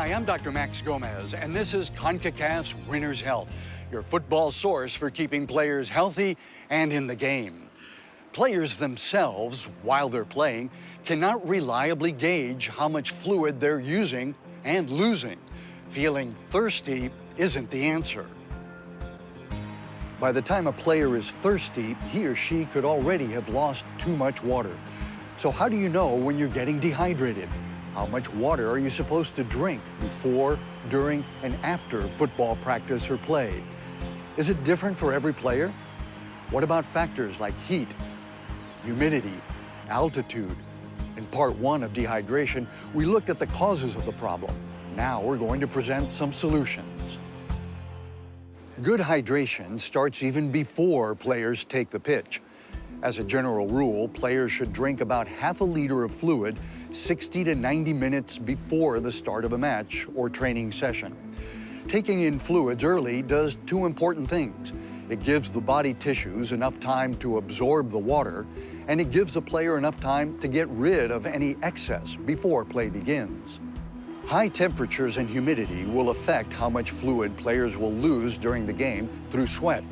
Hi, I'm Dr. Max Gomez, and this is CONCACAF's Winner's Health, your football source for keeping players healthy and in the game. Players themselves, while they're playing, cannot reliably gauge how much fluid they're using and losing. Feeling thirsty isn't the answer. By the time a player is thirsty, he or she could already have lost too much water. So how do you know when you're getting dehydrated? How much water are you supposed to drink before, during, and after football practice or play? Is it different for every player? What about factors like heat, humidity, altitude? In part one of dehydration, we looked at the causes of the problem. Now we're going to present some solutions. Good hydration starts even before players take the pitch. As a general rule, players should drink about half a liter of fluid 60 to 90 minutes before the start of a match or training session. Taking in fluids early does two important things. It gives the body tissues enough time to absorb the water, and it gives a player enough time to get rid of any excess before play begins. High temperatures and humidity will affect how much fluid players will lose during the game through sweat.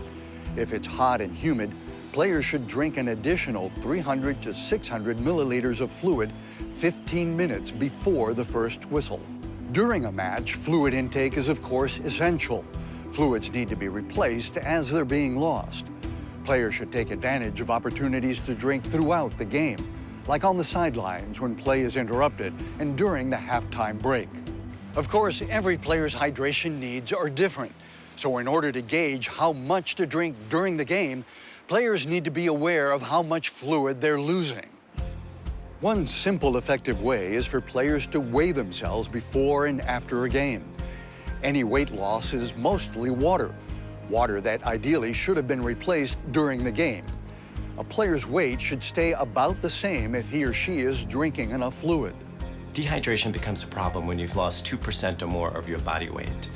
If it's hot and humid, players should drink an additional 300 to 600 milliliters of fluid 15 minutes before the first whistle. During a match, fluid intake is, of course, essential. Fluids need to be replaced as they're being lost. Players should take advantage of opportunities to drink throughout the game, like on the sidelines when play is interrupted and during the halftime break. Of course, every player's hydration needs are different. So in order to gauge how much to drink during the game, players need to be aware of how much fluid they're losing. One simple, effective way is for players to weigh themselves before and after a game. Any weight loss is mostly water that ideally should have been replaced during the game. A player's weight should stay about the same if he or she is drinking enough fluid. Dehydration becomes a problem when you've lost 2% or more of your body weight.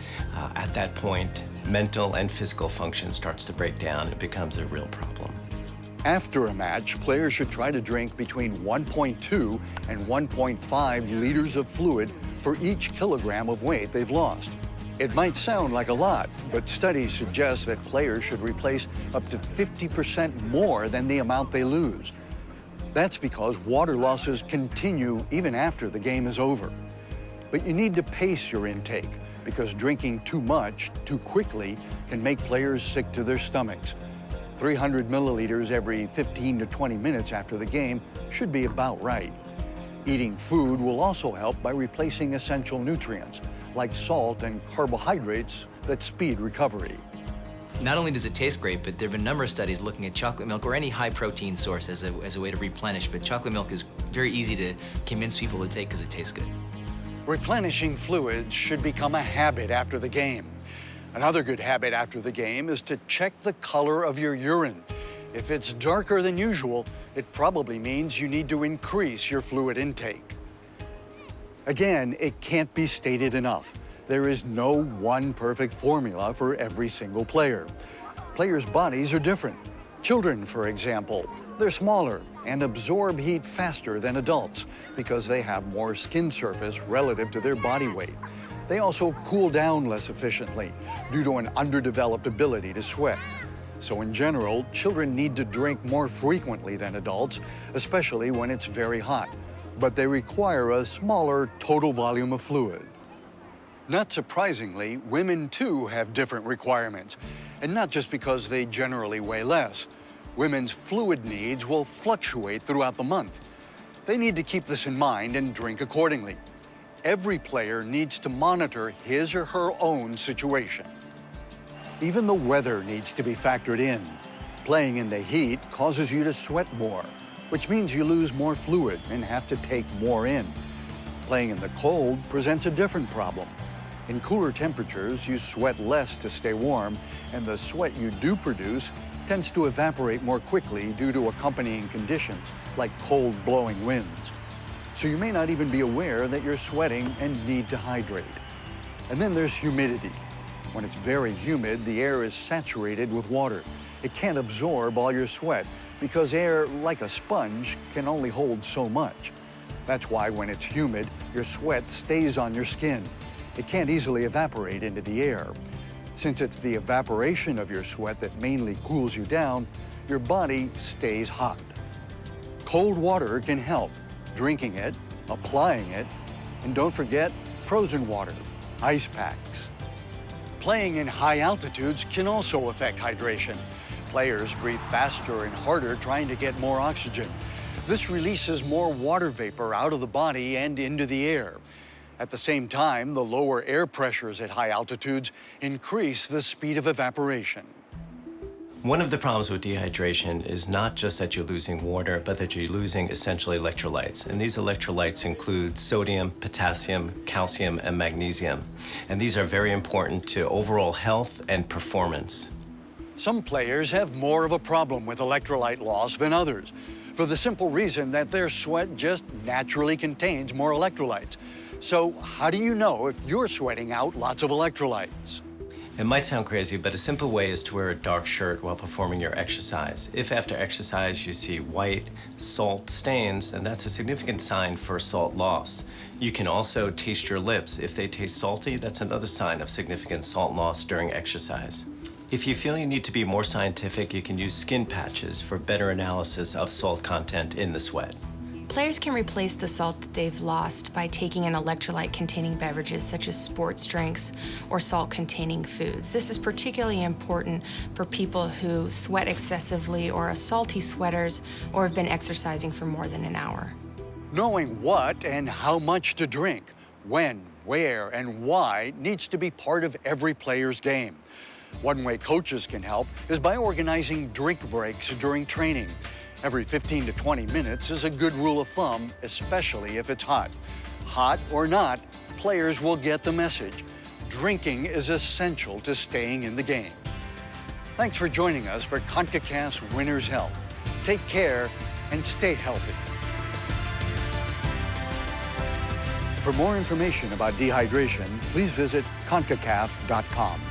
At that point, mental and physical function starts to break down. It becomes a real problem. After a match, players should try to drink between 1.2 and 1.5 liters of fluid for each kilogram of weight they've lost. It might sound like a lot, but studies suggest that players should replace up to 50% more than the amount they lose. That's because water losses continue even after the game is over. But you need to pace your intake, because drinking too much, too quickly, can make players sick to their stomachs. 300 milliliters every 15 to 20 minutes after the game should be about right. Eating food will also help by replacing essential nutrients, like salt and carbohydrates that speed recovery. Not only does it taste great, but there have been a number of studies looking at chocolate milk or any high-protein source as a way to replenish, but chocolate milk is very easy to convince people to take because it tastes good. Replenishing fluids should become a habit after the game. Another good habit after the game is to check the color of your urine. If it's darker than usual, it probably means you need to increase your fluid intake. Again, it can't be stated enough. There is no one perfect formula for every single player. Players' bodies are different. Children, for example, they're smaller and absorb heat faster than adults because they have more skin surface relative to their body weight. They also cool down less efficiently due to an underdeveloped ability to sweat. So in general, children need to drink more frequently than adults, especially when it's very hot. But they require a smaller total volume of fluid. Not surprisingly, women too have different requirements, and not just because they generally weigh less. Women's fluid needs will fluctuate throughout the month. They need to keep this in mind and drink accordingly. Every player needs to monitor his or her own situation. Even the weather needs to be factored in. Playing in the heat causes you to sweat more, which means you lose more fluid and have to take more in. Playing in the cold presents a different problem. In cooler temperatures, you sweat less to stay warm, and the sweat you do produce tends to evaporate more quickly due to accompanying conditions like cold blowing winds. So you may not even be aware that you're sweating and need to hydrate. And then there's humidity. When it's very humid, the air is saturated with water. It can't absorb all your sweat because air, like a sponge, can only hold so much. That's why when it's humid, your sweat stays on your skin. it can't easily evaporate into the air. Since it's the evaporation of your sweat that mainly cools you down, your body stays hot. Cold water can help, drinking it, applying it, and don't forget frozen water, ice packs. Playing in high altitudes can also affect hydration. Players breathe faster and harder trying to get more oxygen. This releases more water vapor out of the body and into the air. At the same time, the lower air pressures at high altitudes increase the speed of evaporation. One of the problems with dehydration is not just that you're losing water, but that you're losing essential electrolytes. And these electrolytes include sodium, potassium, calcium, and magnesium. And these are very important to overall health and performance. Some players have more of a problem with electrolyte loss than others, for the simple reason that their sweat just naturally contains more electrolytes. So how do you know if you're sweating out lots of electrolytes? It might sound crazy, but a simple way is to wear a dark shirt while performing your exercise. If after exercise you see white salt stains, then that's a significant sign for salt loss. You can also taste your lips. If they taste salty, that's another sign of significant salt loss during exercise. If you feel you need to be more scientific, you can use skin patches for better analysis of salt content in the sweat. Players can replace the salt that they've lost by taking in electrolyte-containing beverages such as sports drinks or salt-containing foods. This is particularly important for people who sweat excessively or are salty sweaters or have been exercising for more than an hour. Knowing what and how much to drink, when, where, and why needs to be part of every player's game. One way coaches can help is by organizing drink breaks during training. Every 15 to 20 minutes is a good rule of thumb, especially if it's hot. Hot or not, players will get the message. Drinking is essential to staying in the game. Thanks for joining us for CONCACAF's Winner's Health. Take care and stay healthy. For more information about dehydration, please visit CONCACAF.com.